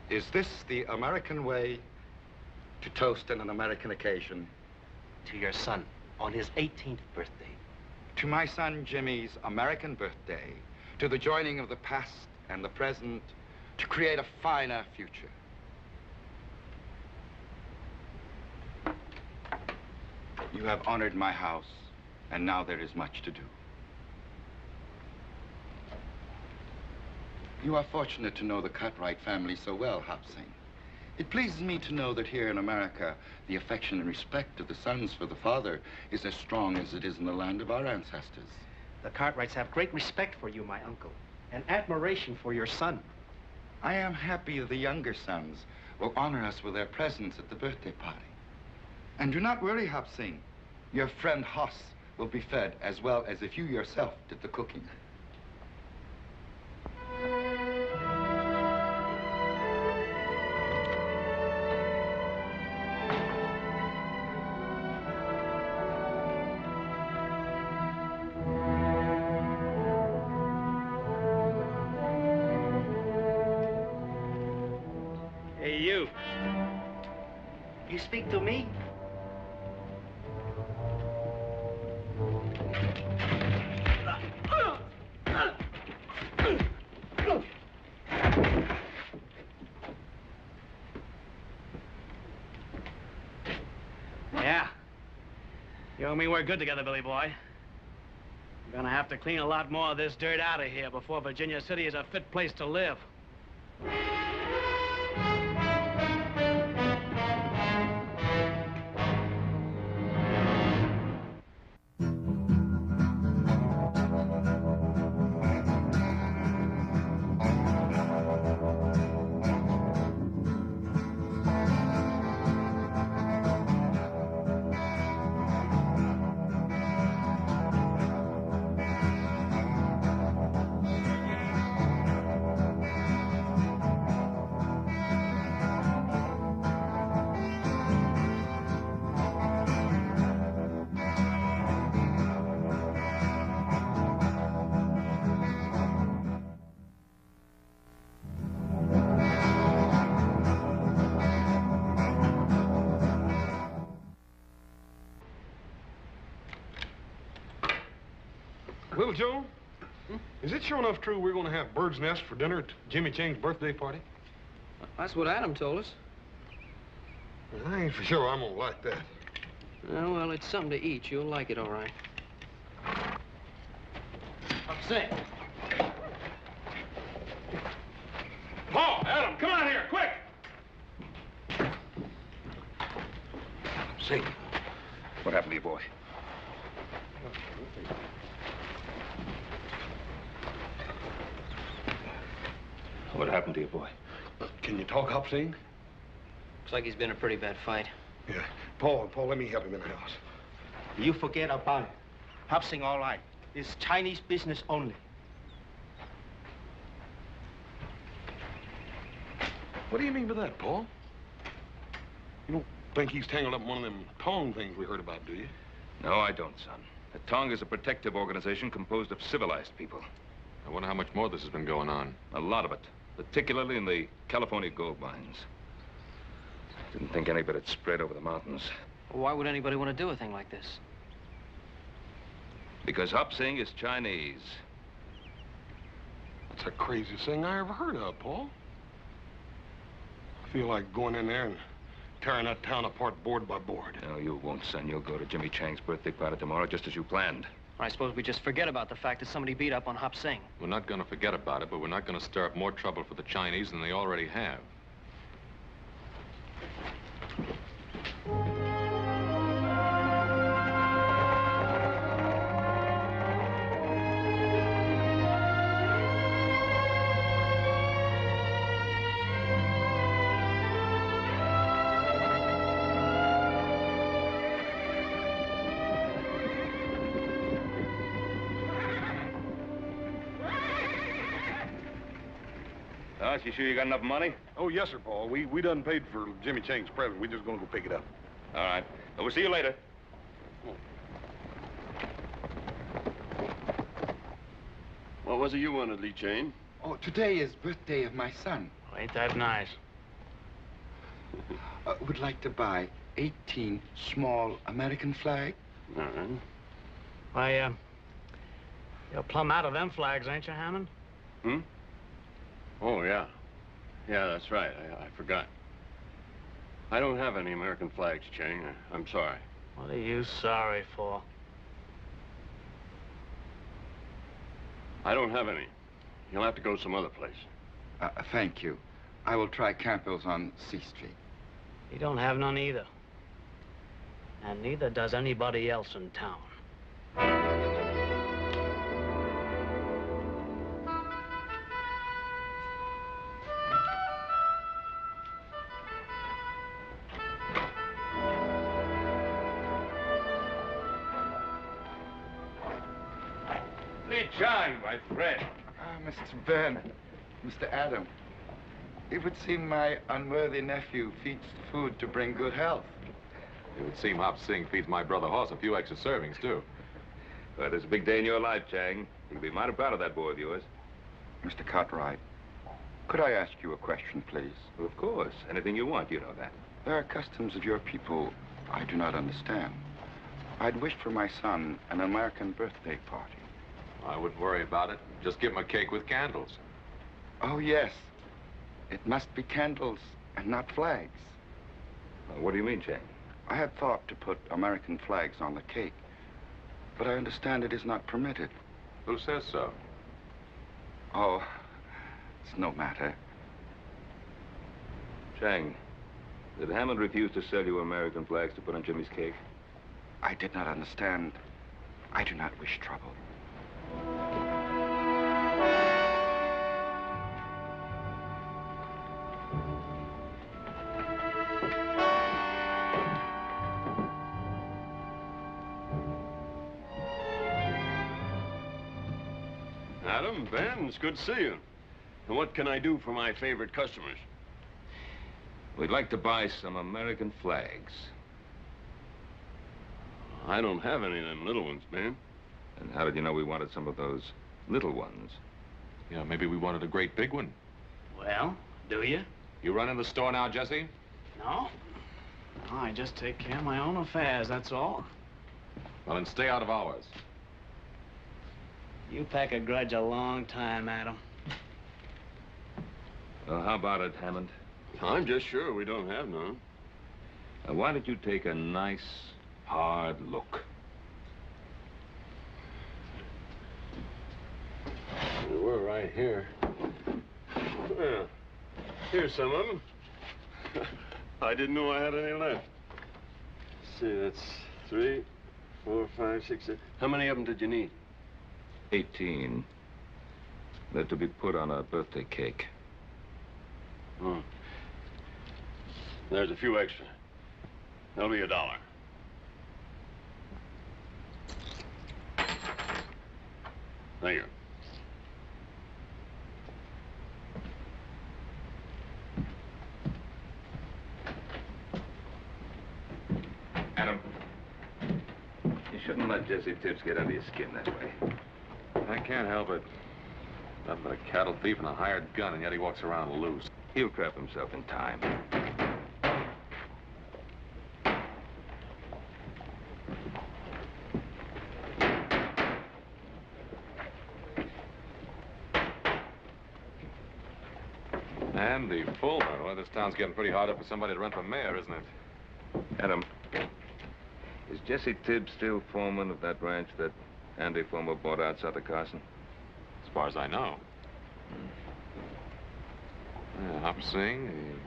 Is this the American way to toast on an American occasion? To your son, on his 18th birthday. To my son Jimmy's American birthday, to the joining of the past and the present, to create a finer future. You have honored my house, and now there is much to do. You are fortunate to know the Cartwright family so well, Hop Sing. It pleases me to know that here in America, the affection and respect of the sons for the father is as strong as it is in the land of our ancestors. The Cartwrights have great respect for you, my uncle, and admiration for your son. I am happy the younger sons will honor us with their presence at the birthday party. And do not worry, Hop Sing. Your friend Hoss will be fed as well as if you yourself did the cooking. Hey, you. You speak to me? Yeah. You and me work good together, Billy boy. We're gonna have to clean a lot more of this dirt out of here before Virginia City is a fit place to live. Little Joe, is it sure enough true we're going to have bird's nest for dinner at Jimmy Chang's birthday party? That's what Adam told us. I ain't for sure I'm going to like that. Oh, well, it's something to eat. You'll like it, all right. I'm sick. Paul, Adam, come out here, quick! Say, what happened to your boy? What happened to your boy? Can you talk, Hop Sing? Looks like he's been in a pretty bad fight. Yeah. Paul, let me help him in the house. You forget about it. Hop Sing, all right. It's Chinese business only. What do you mean by that, Paul? You don't think he's tangled up in one of them Tong things we heard about, do you? No, I don't, son. The Tong is a protective organization composed of civilized people. I wonder how much more this has been going on. A lot of it, particularly in the California gold mines. Didn't think any of it had spread over the mountains. Well, why would anybody want to do a thing like this? Because Hop Sing is Chinese. That's the craziest thing I ever heard of, Paul. I feel like going in there and tearing that town apart board by board. No, you won't, son. You'll go to Jimmy Chang's birthday party tomorrow, just as you planned. I suppose we just forget about the fact that somebody beat up on Hop Sing. We're not going to forget about it, but we're not going to stir up more trouble for the Chinese than they already have. Hoss, you sure you got enough money? Oh, yes, sir, Paul. We done paid for Jimmy Chang's present. We're just gonna go pick it up. All right. Well, we'll see you later. What was it you wanted, Lee Chang? Oh, today is birthday of my son. Well, ain't that nice? would like to buy 18 small American flags. Why, you're plumb out of them flags, ain't you, Hammond? Hmm? Oh, yeah. Yeah, that's right. I forgot. I don't have any American flags, Chang. I'm sorry. What are you sorry for? I don't have any. You'll have to go some other place. Thank you. I will try Campbell's on C Street. You don't have none either. And neither does anybody else in town. Lee Chang, my friend. Mr. Bernard, Mr. Adam. It would seem my unworthy nephew feeds the food to bring good health. It would seem Hop Sing feeds my brother Hoss a few extra servings, too. Well, it's a big day in your life, Chang. You can be mighty proud of that boy of yours. Mr. Cartwright, could I ask you a question, please? Well, of course. Anything you want, you know that. There are customs of your people I do not understand. I'd wished for my son an American birthday party. I wouldn't worry about it. Just give him a cake with candles. Oh, yes. It must be candles and not flags. What do you mean, Chang? I had thought to put American flags on the cake, but I understand it is not permitted. Who says so? Oh, it's no matter. Chang, did Hammond refuse to sell you American flags to put on Jimmy's cake? I did not understand. I do not wish trouble. Adam, Ben, it's good to see you. And what can I do for my favorite customers? We'd like to buy some American flags. I don't have any of them little ones, Ben. And how did you know we wanted some of those little ones? Yeah, maybe we wanted a great big one. Well, do you? You run in the store now, Jesse? No. No, I just take care of my own affairs, that's all. Well, then stay out of ours. You pack a grudge a long time, Adam. Well, how about it, Hammond? I'm just sure we don't have none. Why don't you take a nice, hard look? We're right here. Well, here's some of them. I didn't know I had any left. Let's see, that's 3, 4, 5, 6, 7. How many of them did you need? 18. They're to be put on a birthday cake. Hmm. There's a few extra. That'll be $1. Thank you. Adam, you shouldn't let Jesse Tibbs get under your skin that way. I can't help it. Nothing but a cattle thief and a hired gun, and yet he walks around loose. He'll crap himself in time. Andy Fulmer. Well, this town's getting pretty hard up for somebody to run for mayor, isn't it? Adam, is Jesse Tibbs still foreman of that ranch that Andy Fulmer bought out south of Carson? As far as I know. Yeah, Hop Sing,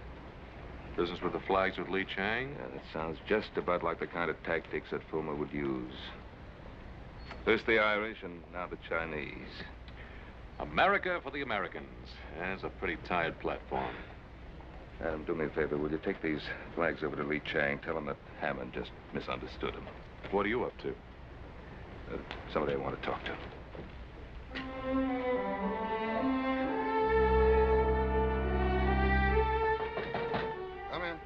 the business with the flags with Lee Chang. Yeah, that sounds just about like the kind of tactics that Fulmer would use. First the Irish and now the Chinese. America for the Americans. That's a pretty tired platform. Adam, do me a favor. Will you take these flags over to Lee Chang? Tell him that Hammond just misunderstood him. What are you up to? Somebody I want to talk to. Come in.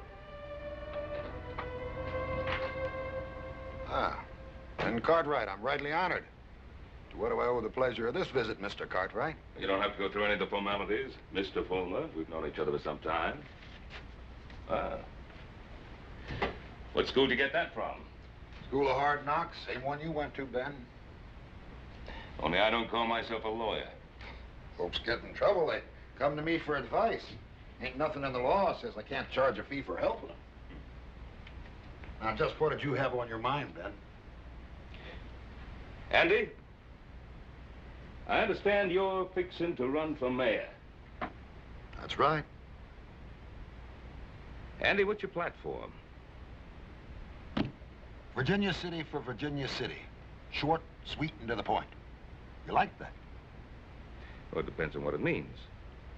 Ah, and Cartwright, I'm rightly honored. To what do I owe the pleasure of this visit, Mr. Cartwright? You don't have to go through any of the formalities, Mr. Fulmer. We've known each other for some time. What school did you get that from? School of Hard Knocks, same one you went to, Ben. Only I don't call myself a lawyer. Folks get in trouble, they come to me for advice. Ain't nothing in the law says I can't charge a fee for helping them. Now, just what did you have on your mind, Ben? Andy? I understand you're fixing to run for mayor. That's right. Andy, what's your platform? Virginia City for Virginia City. Short, sweet, and to the point. You like that? Well, it depends on what it means.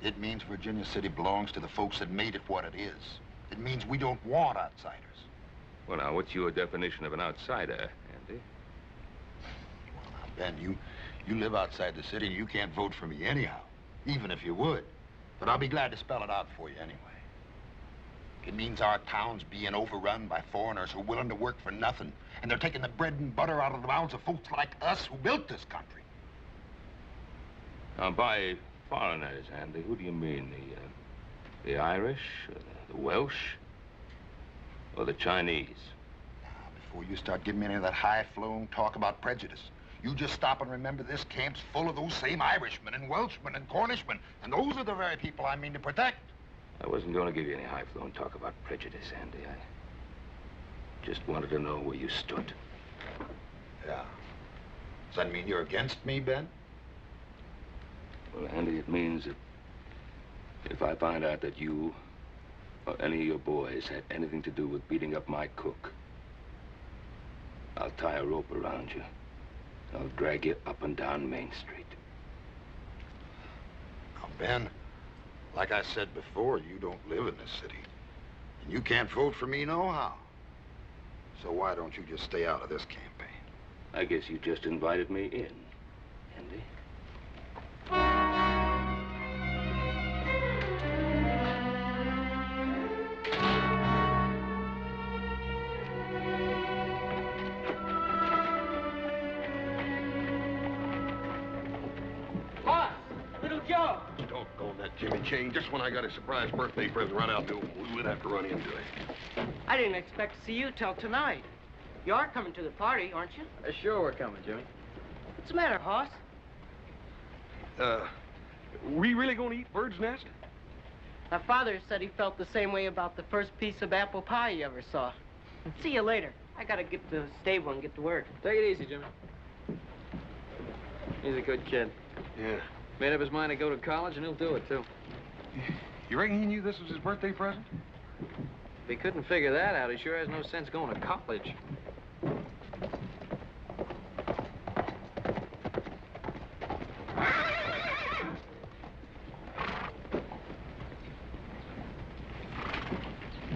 It means Virginia City belongs to the folks that made it what it is. It means we don't want outsiders. Well, now, what's your definition of an outsider, Andy? Well, now, Ben, you live outside the city and you can't vote for me anyhow, even if you would. But I'll be glad to spell it out for you anyway. It means our town's being overrun by foreigners who are willing to work for nothing, and they're taking the bread and butter out of the mouths of folks like us who built this country. Now, by foreigners, Andy, who do you mean? The Irish, the Welsh, or the Chinese? Now, before you start giving me any of that high-flown talk about prejudice, you just stop and remember this camp's full of those same Irishmen and Welshmen and Cornishmen, and those are the very people I mean to protect. I wasn't going to give you any high-flown talk about prejudice, Andy. I just wanted to know where you stood. Yeah. Does that mean you're against me, Ben? Well, Andy, it means that if I find out that you or any of your boys had anything to do with beating up my cook, I'll tie a rope around you. I'll drag you up and down Main Street. Now, Ben, like I said before, you don't live in this city. And you can't vote for me nohow. So why don't you just stay out of this campaign? I guess you just invited me in, Andy. Doggone that Jimmy Chain. Just when I got a surprise birthday present right out the open, we would have to run into it. I didn't expect to see you till tonight. You are coming to the party, aren't you? Sure we're coming, Jimmy. What's the matter, Hoss? We really gonna eat bird's nest? My father said he felt the same way about the first piece of apple pie he ever saw. See you later. I gotta get to the stable and get to work. Take it easy, Jimmy. He's a good kid. Yeah. Made up his mind to go to college, and he'll do it, too. You reckon he knew this was his birthday present? If he couldn't figure that out, he sure has no sense going to college.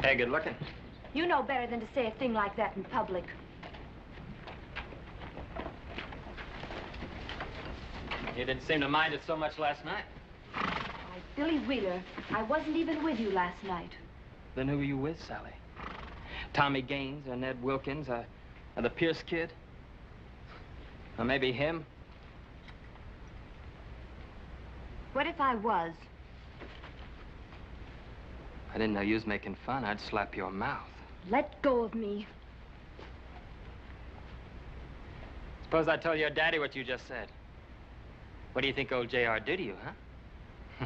Hey, good looking. You know better than to say a thing like that in public. You didn't seem to mind it so much last night. Why, Billy Wheeler, I wasn't even with you last night. Then who were you with, Sally? Tommy Gaines or Ned Wilkins or the Pierce kid? Or maybe him? What if I was? I didn't know you was making fun. I'd slap your mouth. Let go of me. Suppose I told your daddy what you just said. What do you think old JR did to you, huh?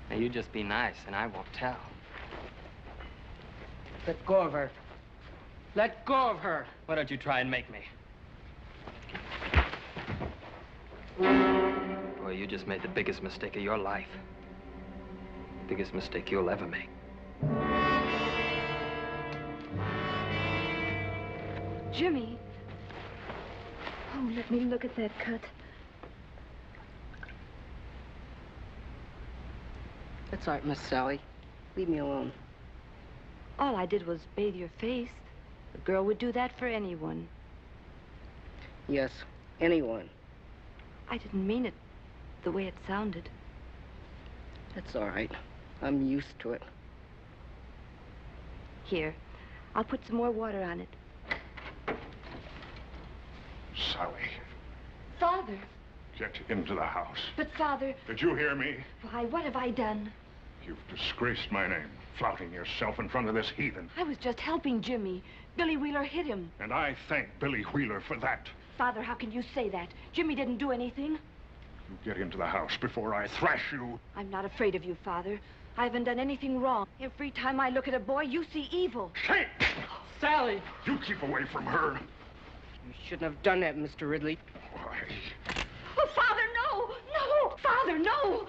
Now, you just be nice, and I won't tell. Let go of her. Let go of her. Why don't you try and make me? Boy, you just made the biggest mistake of your life. Biggest mistake you'll ever make. Jimmy. Oh, let me look at that cut. That's all right, Miss Sally. Leave me alone. All I did was bathe your face. A girl would do that for anyone. Yes, anyone. I didn't mean it the way it sounded. That's all right. I'm used to it. Here, I'll put some more water on it. Sally, Father! get into the house. But, Father... Did you hear me? Why, what have I done? You've disgraced my name, flouting yourself in front of this heathen. I was just helping Jimmy. Billy Wheeler hit him. And I thank Billy Wheeler for that. Father, how can you say that? Jimmy didn't do anything. You get into the house before I thrash you. I'm not afraid of you, Father. I haven't done anything wrong. Every time I look at a boy, you see evil. Say! Sally! You keep away from her. You shouldn't have done that, Mr. Ridley. Why? Oh, Father, no! No! Father, no!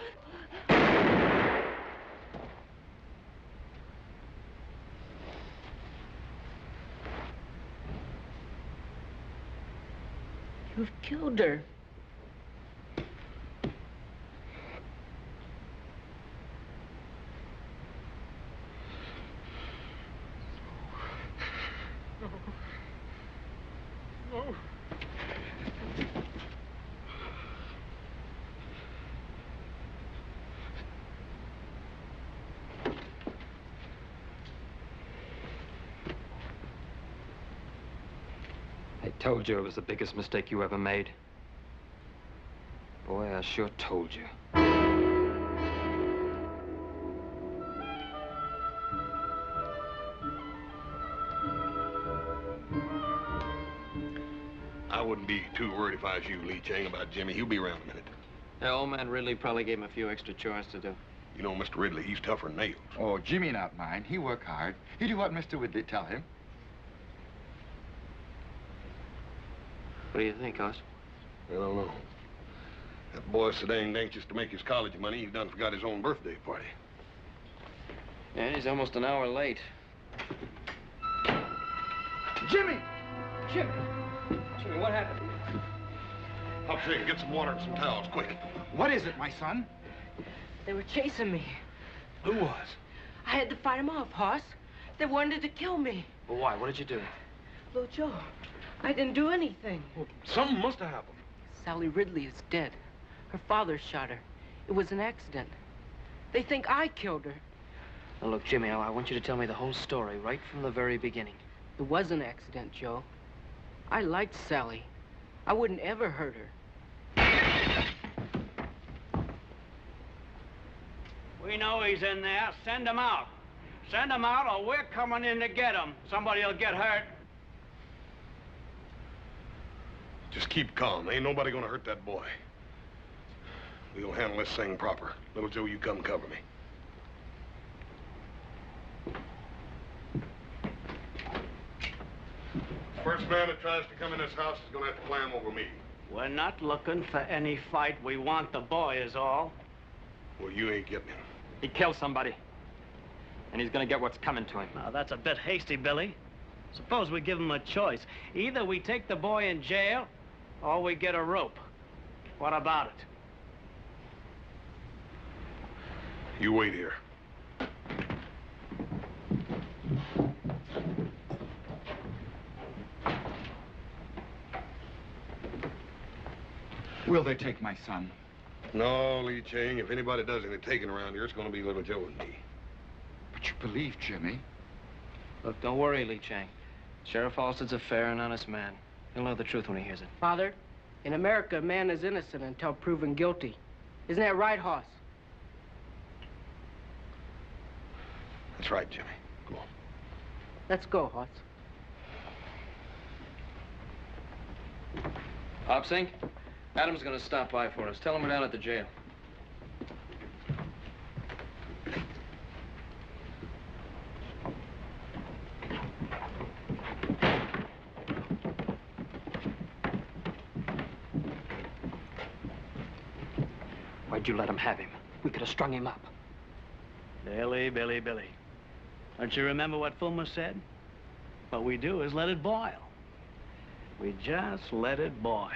You've killed her. No. I told you it was the biggest mistake you ever made. Boy, I sure told you. I wouldn't be too worried if I was you, Lee Chang, about Jimmy. He'll be around in a minute. Yeah, old man Ridley probably gave him a few extra chores to do. You know, Mr. Ridley, he's tougher than nails. Oh, Jimmy not mind. He work hard. He do what Mr. Ridley tell him. What do you think, Hoss? I don't know. That boy's so dang anxious to make his college money, he done forgot his own birthday party. Yeah, he's almost an hour late. Jimmy! Jimmy! Jimmy, what happened? Hop Shake, get some water and some towels, quick. What is it, my son? They were chasing me. Who was? I had to fight them off, Hoss. They wanted to kill me. Well, why? What did you do? Little Joe, I didn't do anything. Well, something must have happened. Sally Ridley is dead. Her father shot her. It was an accident. They think I killed her. Now, look, Jimmy, I want you to tell me the whole story right from the very beginning. It was an accident, Joe. I liked Sally. I wouldn't ever hurt her. We know he's in there. Send him out. Send him out or we're coming in to get him. Somebody will get hurt. Just keep calm. Ain't nobody gonna hurt that boy. We'll handle this thing proper. Little Joe, you come cover me. First man that tries to come in this house is gonna have to climb over me. We're not looking for any fight. We want the boy is all. Well, you ain't getting him. He killed somebody. And he's gonna get what's coming to him. Now, that's a bit hasty, Billy. Suppose we give him a choice. Either we take the boy in jail, or we get a rope. What about it? You wait here. Will they take my son? No, Lee Chang. If anybody does any taking around here, it's gonna be Little Joe and me. But you believe Jimmy? Look, don't worry, Lee Chang. Sheriff Halstead's a fair and honest man. He'll know the truth when he hears it. Father, in America, a man is innocent until proven guilty. Isn't that right, Hoss? That's right, Jimmy. Go on. Let's go, Hoss. Hopsink, Adam's gonna stop by for us. Tell him we're down at the jail. Why'd you let him have him? We could have strung him up. Billy, Billy, Billy. Don't you remember what Fulmer said? What we do is let it boil. We just let it boil.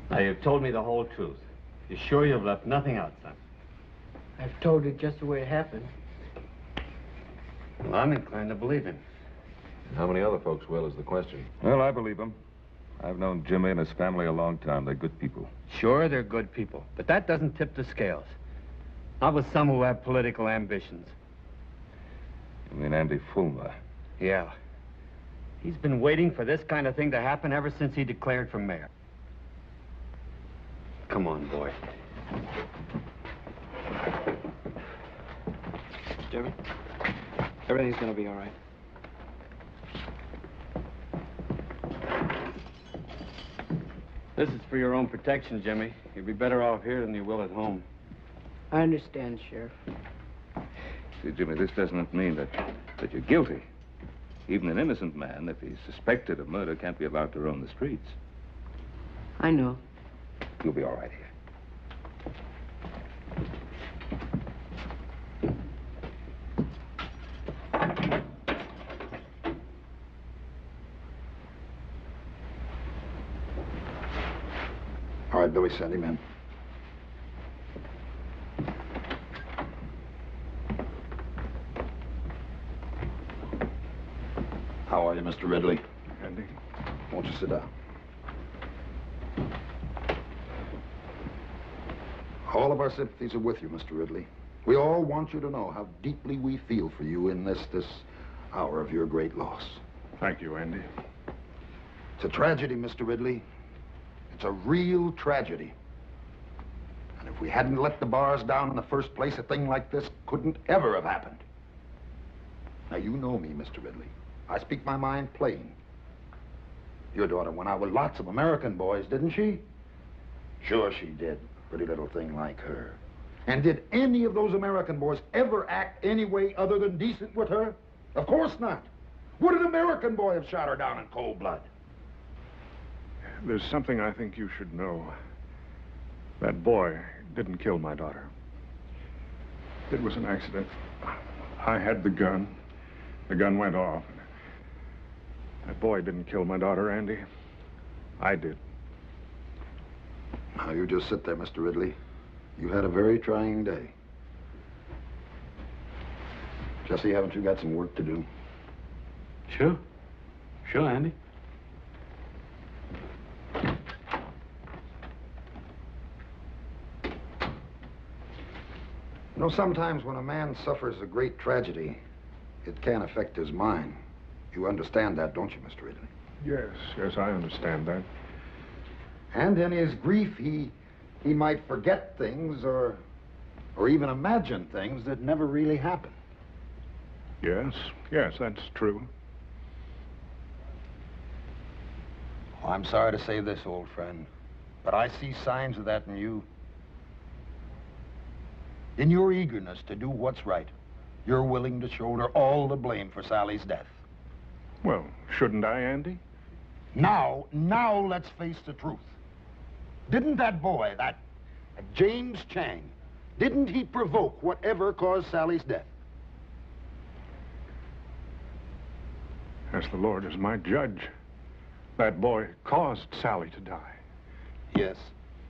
Now, you've told me the whole truth. You're sure you've left nothing out, son? I've told it just the way it happened. Well, I'm inclined to believe him. How many other folks will is the question. Well, I believe him. I've known Jimmy and his family a long time. They're good people. Sure, they're good people, but that doesn't tip the scales. Not with some who have political ambitions. You mean Andy Fulmer? Yeah. He's been waiting for this kind of thing to happen ever since he declared for mayor. Come on, boy. Jimmy, everything's gonna be all right. This is for your own protection, Jimmy. You'll be better off here than you will at home. I understand, Sheriff. See, Jimmy, this doesn't mean that you're guilty. Even an innocent man, if he's suspected of murder, can't be allowed to roam the streets. I know. You'll be all right here. All right, Billy, send him in. How are you, Mr. Ridley? Andy? Won't you sit down? All of our sympathies are with you, Mr. Ridley. We all want you to know how deeply we feel for you in this hour of your great loss. Thank you, Andy. It's a tragedy, Mr. Ridley. It's a real tragedy. And if we hadn't let the bars down in the first place, a thing like this couldn't ever have happened. Now, you know me, Mr. Ridley. I speak my mind plain. Your daughter went out with lots of American boys, didn't she? Sure she did. Pretty little thing like her. And did any of those American boys ever act any way other than decent with her? Of course not. Would an American boy have shot her down in cold blood? There's something I think you should know. That boy didn't kill my daughter. It was an accident. I had the gun. The gun went off. That boy didn't kill my daughter, Andy. I did. Now, you just sit there, Mr. Ridley. You had a very trying day. Jesse, haven't you got some work to do? Sure. Sure, Andy. You know, sometimes when a man suffers a great tragedy, it can affect his mind. You understand that, don't you, Mr. Ridley? Yes, I understand that. And in his grief, he might forget things or even imagine things that never really happened. Yes, that's true. Oh, I'm sorry to say this, old friend, but I see signs of that in you. In your eagerness to do what's right, you're willing to shoulder all the blame for Sally's death. Well, shouldn't I, Andy? Now let's face the truth. Didn't that boy, that James Chang, didn't he provoke whatever caused Sally's death? As the Lord is my judge, that boy caused Sally to die. Yes.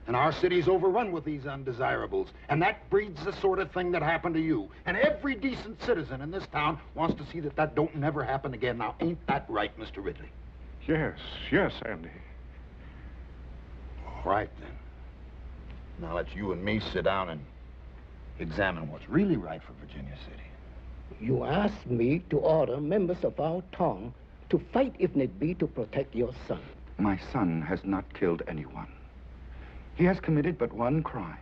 And our city's overrun with these undesirables, and that breeds the sort of thing that happened to you. And every decent citizen in this town wants to see that don't never happen again. Now, ain't that right, Mr. Ridley? Yes, Andy. All right, then. Now let's you and me sit down and examine what's really right for Virginia City. You asked me to order members of our town to fight if need be to protect your son. My son has not killed anyone. He has committed but one crime.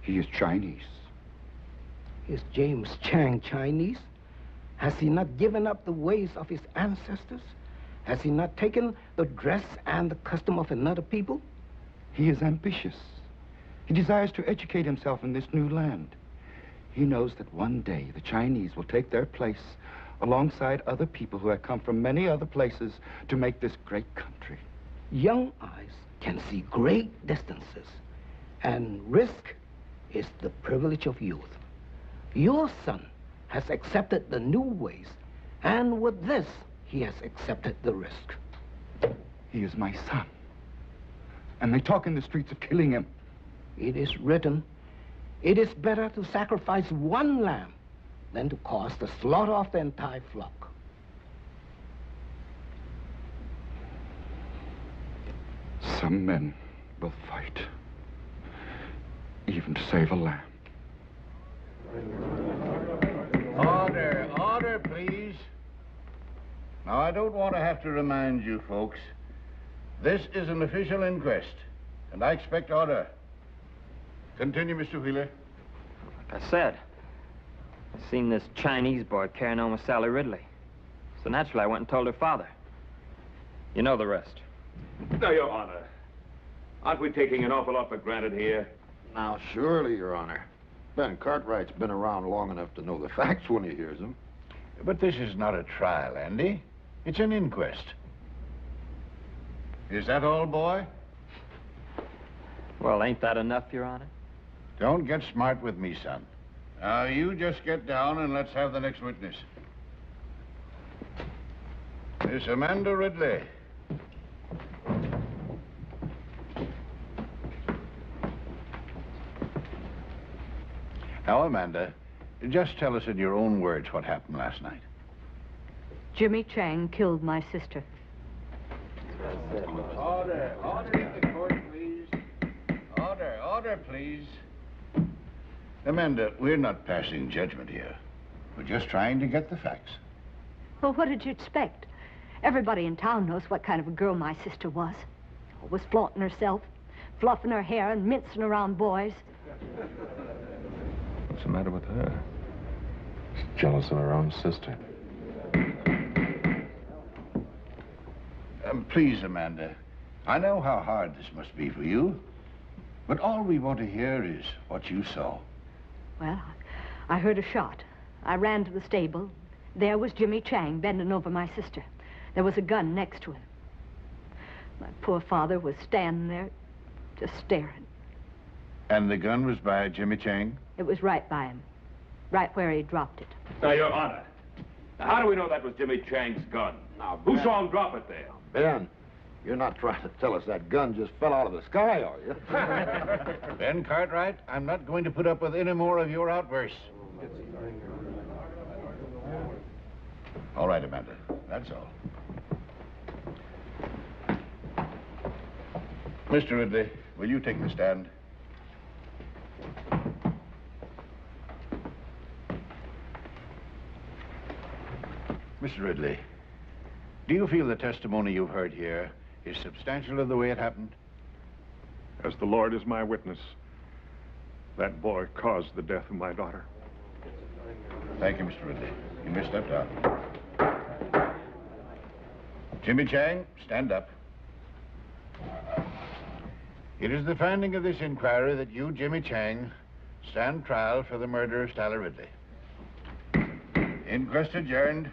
He is Chinese. Is James Chang Chinese? Has he not given up the ways of his ancestors? Has he not taken the dress and the custom of another people? He is ambitious. He desires to educate himself in this new land. He knows that one day the Chinese will take their place alongside other people who have come from many other places to make this great country. Young eyes can see great distances, and risk is the privilege of youth. Your son has accepted the new ways, and with this, he has accepted the risk. He is my son, and they talk in the streets of killing him. It is written, it is better to sacrifice one lamb than to cause the slaughter of the entire flock. Some men will fight, even to save a lamb. Order, please. Now, I don't want to have to remind you folks, this is an official inquest. and I expect order. Continue, Mr. Wheeler. Like I said, I seen this Chinese boy carrying on with Sally Ridley. So naturally, I went and told her father. You know the rest. No, Your Honor. Aren't we taking an awful lot for granted here? Now, surely, Your Honor. Ben Cartwright's been around long enough to know the facts when he hears them. But this is not a trial, Andy. It's an inquest. Is that all, boy? Well, ain't that enough, Your Honor? Don't get smart with me, son. Now, you just get down and let's have the next witness. Miss Amanda Ridley. Now, Amanda, just tell us in your own words what happened last night. Jimmy Chang killed my sister. Order in the court, please. Order, please. Amanda, we're not passing judgment here. We're just trying to get the facts. Well, what did you expect? Everybody in town knows what kind of a girl my sister was. Always flaunting herself, fluffing her hair and mincing around boys. What's the matter with her? She's jealous of her own sister. Please, Amanda, I know how hard this must be for you, but all we want to hear is what you saw. Well, I heard a shot. I ran to the stable. There was Jimmy Chang bending over my sister. There was a gun next to him. My poor father was standing there, just staring. And the gun was by Jimmy Chang? It was right by him, right where he dropped it. Now, Your Honor, how do we know that was Jimmy Chang's gun? Now, Who saw him drop it there? Ben, you're not trying to tell us that gun just fell out of the sky, are you? Ben Cartwright, I'm not going to put up with any more of your outbursts. All right, Amanda, that's all. Mr. Ridley, will you take the stand? Mr. Ridley, do you feel the testimony you've heard here is substantial of the way it happened? As the Lord is my witness, that boy caused the death of my daughter. Thank you, Mr. Ridley. You may step down. Jimmy Chang, stand up. It is the finding of this inquiry that you, Jimmy Chang, stand trial for the murder of Sally Ridley. Inquest adjourned.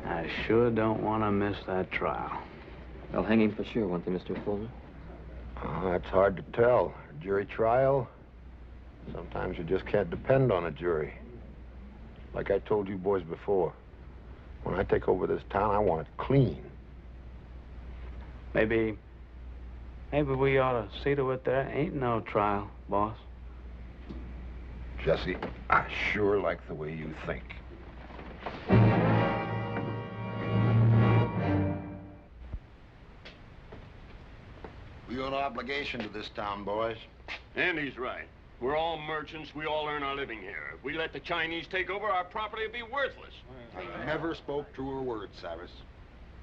I sure don't want to miss that trial. They'll hang him for sure, won't they, Mr. Fulmer? Oh, that's hard to tell. A jury trial, sometimes you just can't depend on a jury. Like I told you boys before, when I take over this town, I want it clean. Maybe we ought to see to it there ain't no trial, boss. Jesse, I sure like the way you think. We owe an obligation to this town, boys. Andy's right. We're all merchants. We all earn our living here. If we let the Chinese take over, our property would be worthless. I never spoke truer words, Cyrus.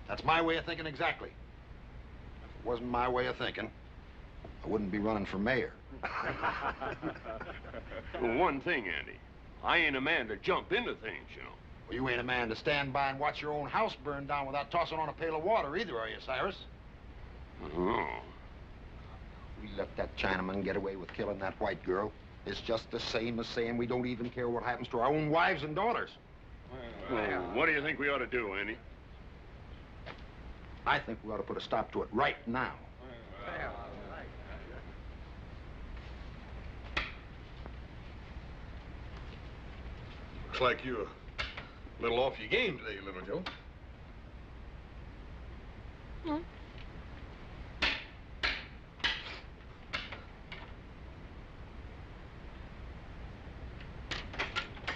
That's my way of thinking exactly. If it wasn't my way of thinking, I wouldn't be running for mayor. Well, one thing, Andy. I ain't a man to jump into things, you know. Well, you ain't a man to stand by and watch your own house burn down without tossing on a pail of water either, are you, Cyrus? Oh. We let that Chinaman get away with killing that white girl. It's just the same as saying we don't even care what happens to our own wives and daughters. Well, what do you think we ought to do, Andy? I think we ought to put a stop to it right now. Looks like you're a little off your game today, little Joe. Hmm?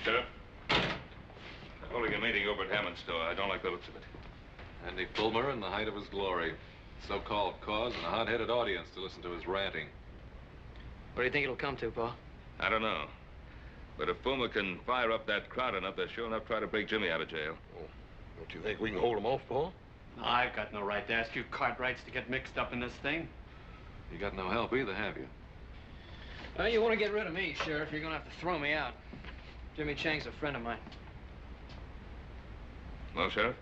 Sheriff, holding a meeting over at Hammond's store. I don't like the looks of it. Andy Fulmer in the height of his glory. So-called cause and a hot-headed audience to listen to his ranting. What do you think it'll come to, Pa? I don't know. But if Fulmer can fire up that crowd enough, they'll sure enough try to break Jimmy out of jail. Well, don't you think we can hold him off, Paul? No, I've got no right to ask you Cartwrights to get mixed up in this thing. You got no help either, have you? Well, you want to get rid of me, Sheriff, you're going to have to throw me out. Jimmy Chang's a friend of mine. Well, Sheriff?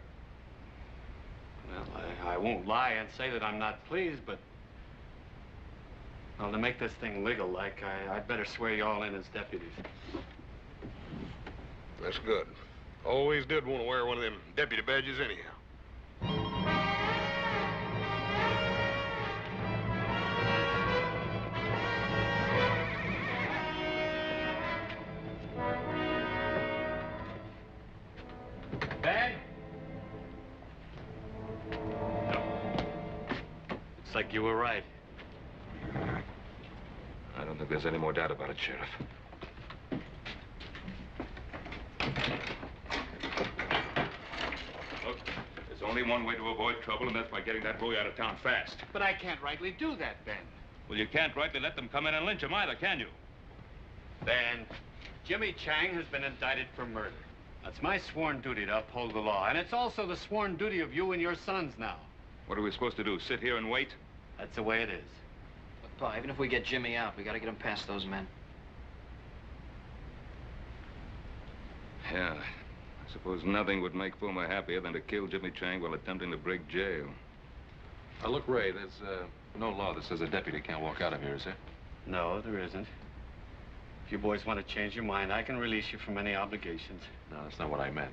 Well, I won't lie and say that I'm not pleased, but... Well, to make this thing legal-like, I'd better swear you all in as deputies. That's good. Always did want to wear one of them deputy badges anyhow. Bag? No. Looks like you were right. I don't think there's any more doubt about it, Sheriff. Look, there's only one way to avoid trouble, and that's by getting that boy out of town fast. But I can't rightly do that, Ben. Well, you can't rightly let them come in and lynch him either, can you? Ben, Jimmy Chang has been indicted for murder. That's my sworn duty to uphold the law, and it's also the sworn duty of you and your sons now. What are we supposed to do, sit here and wait? That's the way it is. But, Pa, even if we get Jimmy out, we got to get him past those men. Yeah. I suppose nothing would make Fulmer happier than to kill Jimmy Chang while attempting to break jail. Now, look, Ray, there's no law that says a deputy can't walk out of here, is there? No, there isn't. If you boys want to change your mind, I can release you from any obligations. No, that's not what I meant.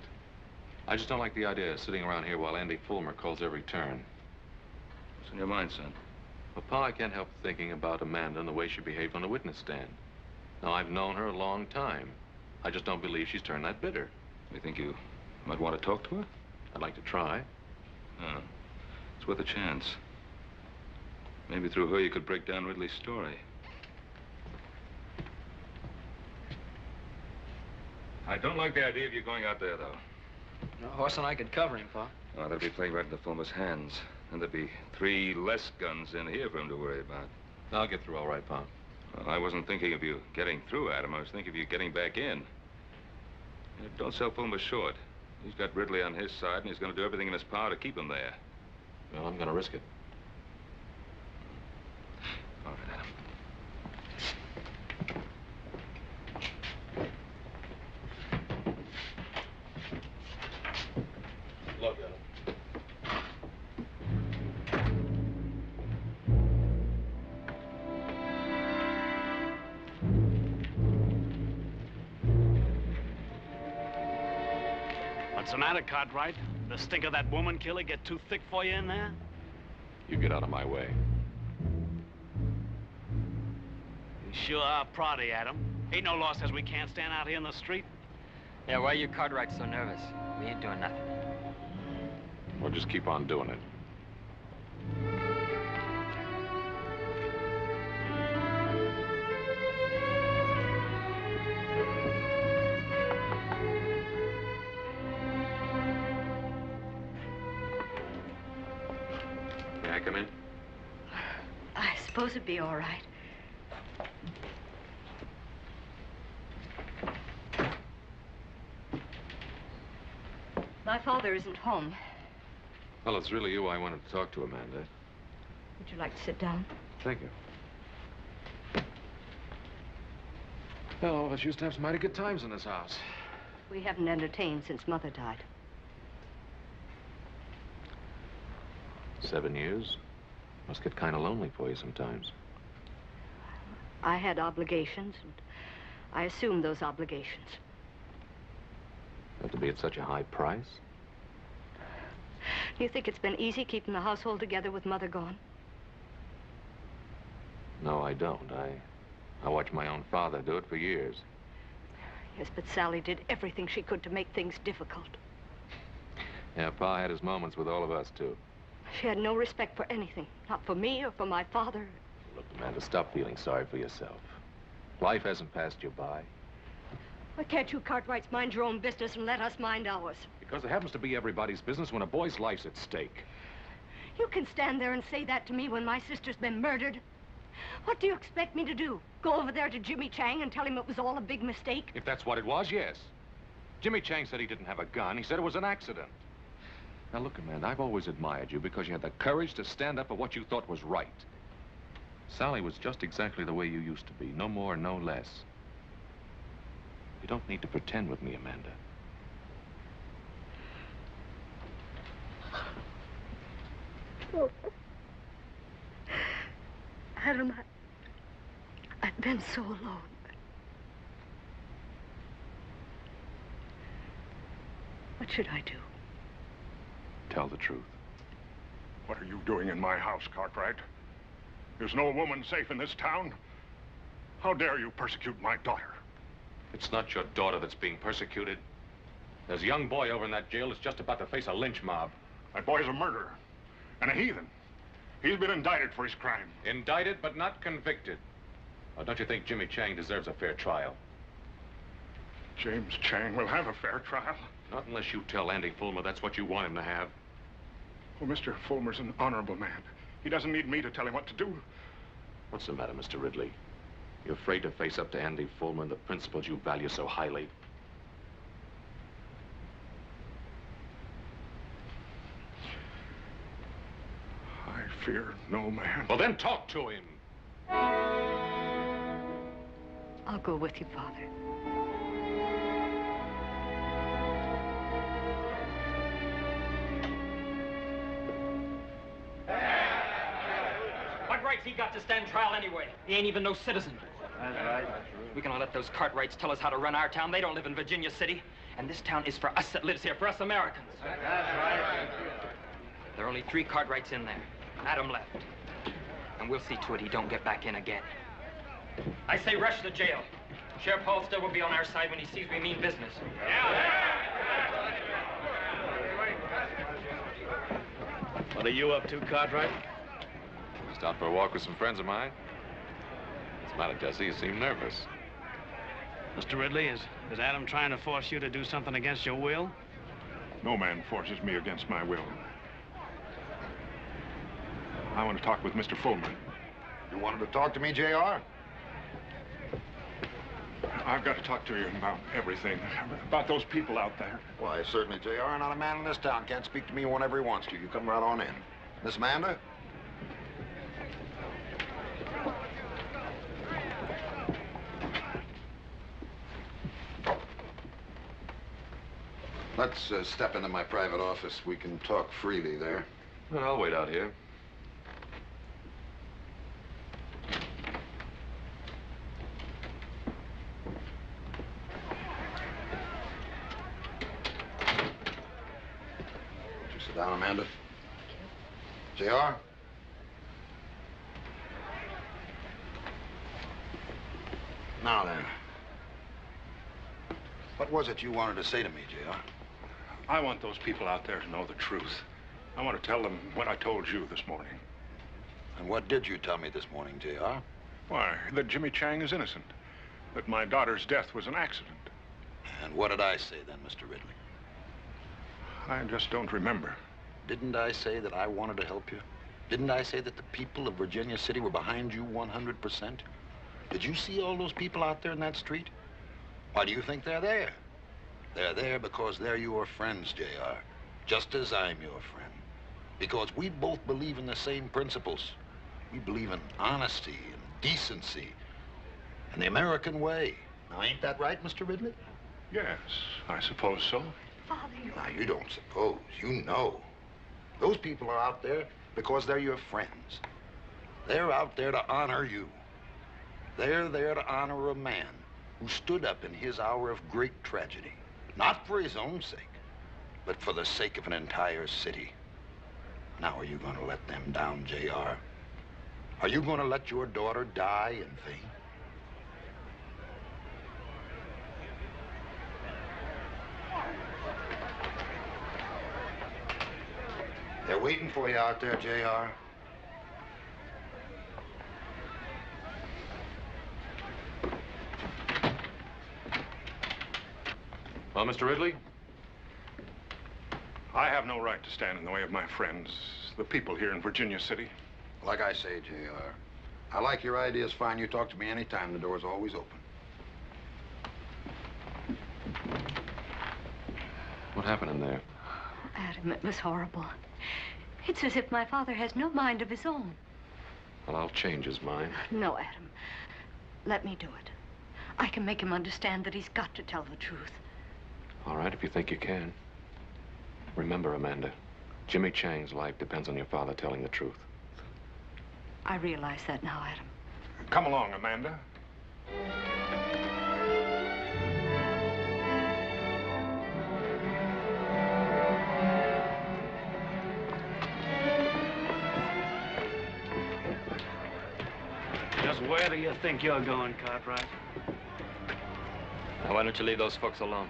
I just don't like the idea of sitting around here while Andy Fulmer calls every turn. What's in your mind, son? Well, Pa, I can't help thinking about Amanda and the way she behaved on the witness stand. Now, I've known her a long time. I just don't believe she's turned that bitter. You think you might want to talk to her? I'd like to try. Oh, it's worth a chance. Maybe through her you could break down Ridley's story. I don't like the idea of you going out there, though. No, Horse and I could cover him, Pa. Oh, that'd be playing right into Fulmer's hands. And there'd be 3 less guns in here for him to worry about. I'll get through all right, Pa. Well, I wasn't thinking of you getting through, Adam. I was thinking of you getting back in. Don't sell Fulmer short. He's got Ridley on his side, and he's going to do everything in his power to keep him there. Well, I'm going to risk it. All right, Adam. Look at him. What's the matter, Cartwright? The stink of that woman killer get too thick for you in there? You get out of my way. You sure are proddy, Adam. Ain't no law says we can't stand out here in the street. Yeah, why are you Cartwright so nervous? We ain't doing nothing. Well, just keep on doing it. May I come in? I suppose it'd be all right. My father isn't home. Well, it's really you I wanted to talk to, Amanda. Would you like to sit down? Thank you. Well, all of us used to have some mighty good times in this house. We haven't entertained since Mother died. 7 years? Must get kind of lonely for you sometimes. I had obligations, and I assumed those obligations. Have to be at such a high price? Do you think it's been easy keeping the household together with Mother gone? No, I don't. I watched my own father do it for years. Yes, but Sally did everything she could to make things difficult. Yeah, Pa had his moments with all of us, too. She had no respect for anything, not for me or for my father. Look, Amanda, stop feeling sorry for yourself. Life hasn't passed you by. Why can't you Cartwrights mind your own business and let us mind ours? Because it happens to be everybody's business when a boy's life's at stake. You can stand there and say that to me when my sister's been murdered. What do you expect me to do? Go over there to Jimmy Chang and tell him it was all a big mistake? If that's what it was, yes. Jimmy Chang said he didn't have a gun. He said it was an accident. Now, look, Amanda, I've always admired you because you had the courage to stand up for what you thought was right. Sally was just exactly the way you used to be, no more, no less. You don't need to pretend with me, Amanda. Oh. Adam, I've been so alone. What should I do? Tell the truth. What are you doing in my house, Cartwright? There's no woman safe in this town. How dare you persecute my daughter? It's not your daughter that's being persecuted. There's a young boy over in that jail that's just about to face a lynch mob. That boy's a murderer and a heathen. He's been indicted for his crime. Indicted, but not convicted. Or don't you think Jimmy Chang deserves a fair trial? James Chang will have a fair trial. Not unless you tell Andy Fulmer that's what you want him to have. Oh, Mr. Fulmer's an honorable man. He doesn't need me to tell him what to do. What's the matter, Mr. Ridley? You afraid to face up to Andy Fulmer and the principles you value so highly? I fear no man. Well, then talk to him. I'll go with you, Father. What rights he got to stand trial anyway? He ain't even no citizen. That's right. We cannot let those Cartwrights tell us how to run our town. They don't live in Virginia City. And this town is for us that lives here, for us Americans. That's right. There are only 3 Cartwrights in there. Adam left. And we'll see to it he don't get back in again. I say rush the jail. Sheriff Halstead will be on our side when he sees we mean business. What are you up to, Cartwright? Just out for a walk with some friends of mine. What's the matter, Jesse? You seem nervous. Mr. Ridley, is Adam trying to force you to do something against your will? No man forces me against my will. I want to talk with Mr. Fulmer. You wanted to talk to me, J.R.? I've got to talk to you about everything. About those people out there. Why, certainly, J.R. Not a man in this town can't speak to me whenever he wants to. You come right on in. Miss Amanda? Let's step into my private office. We can talk freely there. Well, I'll wait out here. Won't you sit down, Amanda? J.R.? Now then. What was it you wanted to say to me, J.R.? I want those people out there to know the truth. I want to tell them what I told you this morning. And what did you tell me this morning, J.R.? Why, that Jimmy Chang is innocent. That my daughter's death was an accident. And what did I say then, Mr. Ridley? I just don't remember. Didn't I say that I wanted to help you? Didn't I say that the people of Virginia City were behind you 100%? Did you see all those people out there in that street? Why do you think they're there? They're there because they're your friends, J.R. Just as I'm your friend. Because we both believe in the same principles. We believe in honesty and decency and the American way. Now, ain't that right, Mr. Ridley? Yes, I suppose so. Father, you... Now, you don't suppose. You know. Those people are out there because they're your friends. They're out there to honor you. They're there to honor a man who stood up in his hour of great tragedy. Not for his own sake, but for the sake of an entire city. Now, are you going to let them down, J.R.? Are you going to let your daughter die in vain? They're waiting for you out there, J.R. Well, Mr. Ridley? I have no right to stand in the way of my friends, the people here in Virginia City. Like I say, J.R., I like your ideas fine. You talk to me anytime. The door's always open. What happened in there? Adam, it was horrible. It's as if my father has no mind of his own. Well, I'll change his mind. No, Adam. Let me do it. I can make him understand that he's got to tell the truth. All right, if you think you can. Remember, Amanda, Jimmy Chang's life depends on your father telling the truth. I realize that now, Adam. Come along, Amanda. Just where do you think you're going, Cartwright? Now, why don't you leave those folks alone?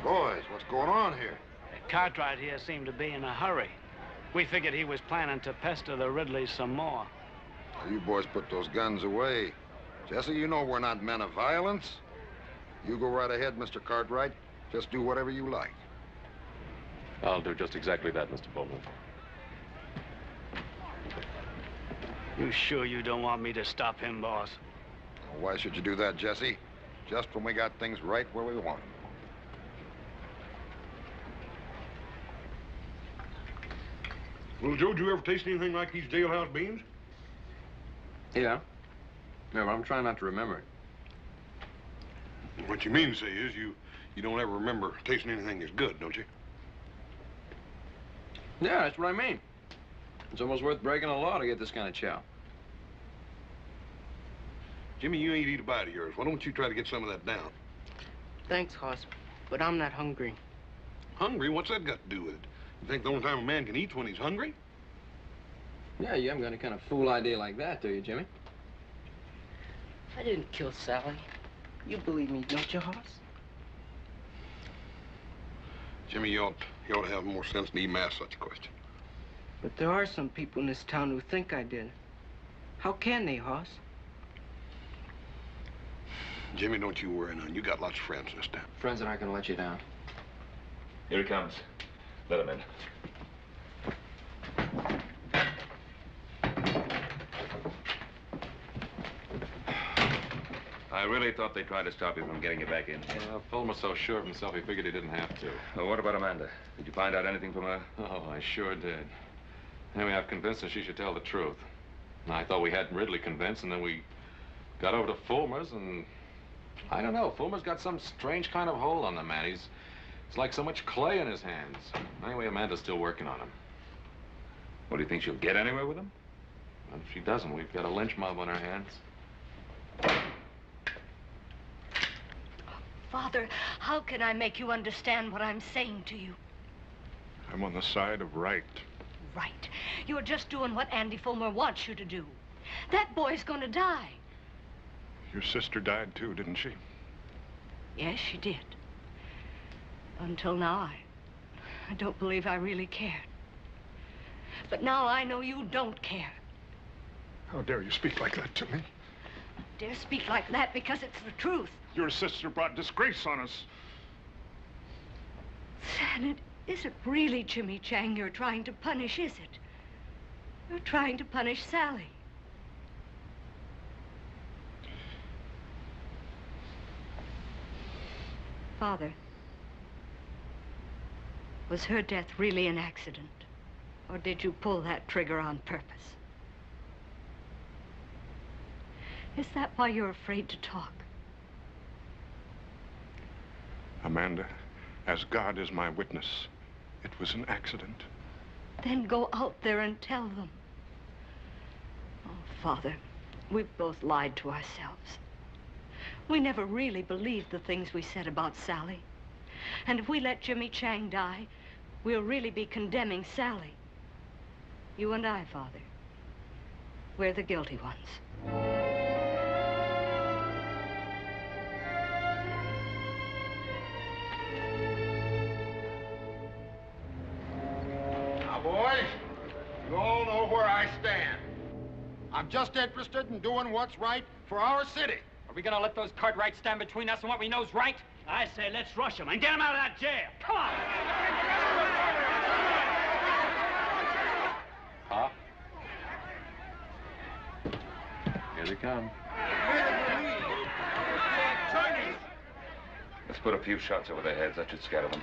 Boys, what's going on here? Cartwright here seemed to be in a hurry. We figured he was planning to pester the Ridleys some more. Well, you boys put those guns away. Jesse, you know we're not men of violence. You go right ahead, Mr. Cartwright. Just do whatever you like. I'll do just exactly that, Mr. Bowman. You sure you don't want me to stop him, boss? Well, why should you do that, Jesse? Just when we got things right where we want them. Well, Joe, did you ever taste anything like these jailhouse beans? Yeah. Yeah, but I'm trying not to remember it. What you mean to say is you don't ever remember tasting anything that's good, don't you? Yeah, that's what I mean. It's almost worth breaking a law to get this kind of chow. Jimmy, you ain't eat a bite of yours. Why don't you try to get some of that down? Thanks, Hoss, but I'm not hungry. Hungry? What's that got to do with it? You think the only time a man can eat's when he's hungry? Yeah, you haven't got any kind of fool idea like that, do you, Jimmy? I didn't kill Sally. You believe me, don't you, Hoss? Jimmy, you ought to have more sense than even ask such a question. But there are some people in this town who think I did. How can they, Hoss? Jimmy, don't you worry none. You got lots of friends in this town. Friends that aren't gonna let you down. Here he comes. Let him in. I really thought they tried to stop you from getting you back in. Yeah, Fulmer's so sure of himself, he figured he didn't have to. Well, what about Amanda? Did you find out anything from her? Oh, I sure did. Anyway, I've convinced her she should tell the truth. And I thought we had Ridley convinced, and then we got over to Fulmer's, and I don't know. Fulmer's got some strange kind of hold on the man. It's like so much clay in his hands. Anyway, Amanda's still working on him. Well, do you think she'll get anywhere with him? Well, if she doesn't, we've got a lynch mob on our hands. Father, how can I make you understand what I'm saying to you? I'm on the side of right. Right. You're just doing what Andy Fulmer wants you to do. That boy's gonna die. Your sister died too, didn't she? Yes, she did. Until now, I don't believe I really cared. But now I know you don't care. How dare you speak like that to me? I dare speak like that because it's the truth. Your sister brought disgrace on us. And it isn't really Jimmy Chang you're trying to punish, is it? You're trying to punish Sally. Father, was her death really an accident? Or did you pull that trigger on purpose? Is that why you're afraid to talk? Amanda, as God is my witness, it was an accident. Then go out there and tell them. Oh, Father, we've both lied to ourselves. We never really believed the things we said about Sally. And if we let Jimmy Chang die, we'll really be condemning Sally. You and I, Father, we're the guilty ones. Now, boys, you all know where I stand. I'm just interested in doing what's right for our city. Are we gonna let those Cartwrights stand between us and what we know's right? I say let's rush him and get him out of that jail. Come on! Huh? Here they come. Put a few shots over their heads. That should scatter them.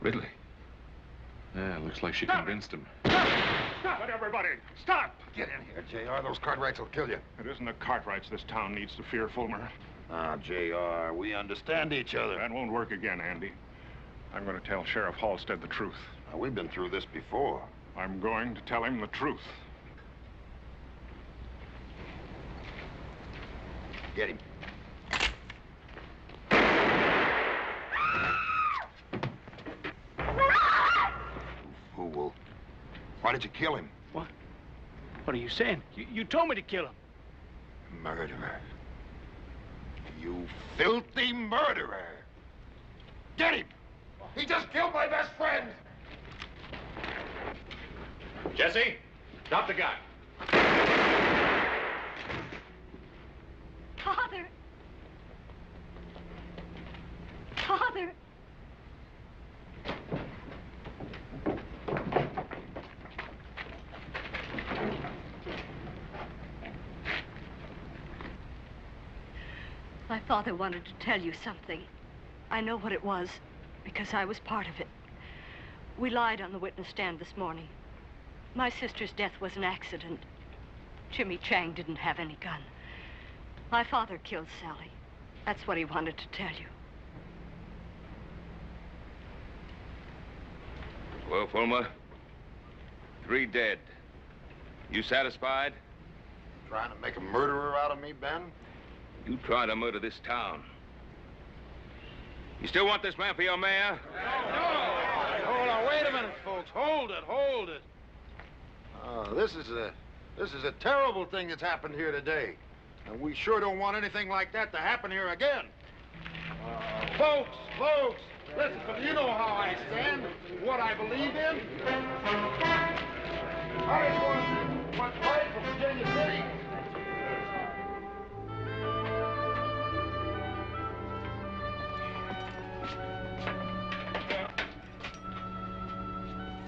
Ridley. Yeah, looks like she convinced him. Stop it, everybody! Stop! Get in here, J.R. Those Cartwrights will kill you. It isn't the Cartwrights this town needs to fear, Fulmer. Ah, J.R., we understand each other. That won't work again, Andy. I'm going to tell Sheriff Halstead the truth. Now, we've been through this before. I'm going to tell him the truth. Get him. Fool. Why did you kill him? What? What are you saying? You told me to kill him. Murderer. You filthy murderer. Get him! He just killed my best friend! Jesse, drop the gun. Father! Father! My father wanted to tell you something. I know what it was, because I was part of it. We lied on the witness stand this morning. My sister's death was an accident. Jimmy Chang didn't have any gun. My father killed Sally. That's what he wanted to tell you. Well, Fulmer, 3 dead. You satisfied? Trying to make a murderer out of me, Ben? You tried to murder this town. You still want this man for your mayor? Hold on, wait a minute, folks. Hold it. This is a terrible thing that's happened here today. And we sure don't want anything like that to happen here again. Folks, listen, you know how I stand, what I believe in. I just want to fight for Virginia City.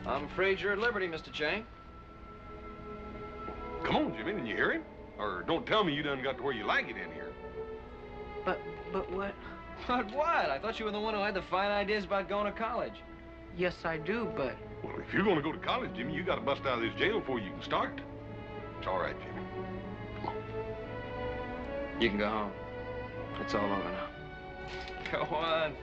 I'm afraid you're at liberty, Mr. Chang. Come on, Jimmy, didn't you hear him? Or don't tell me you done got to where you like it in here. But what? But what? I thought you were the one who had the fine ideas about going to college. Yes, I do, but... Well, if you're going to go to college, Jimmy, you got to bust out of this jail before you can start. It's all right, Jimmy. Come on. You can go home. It's all over now. Go on.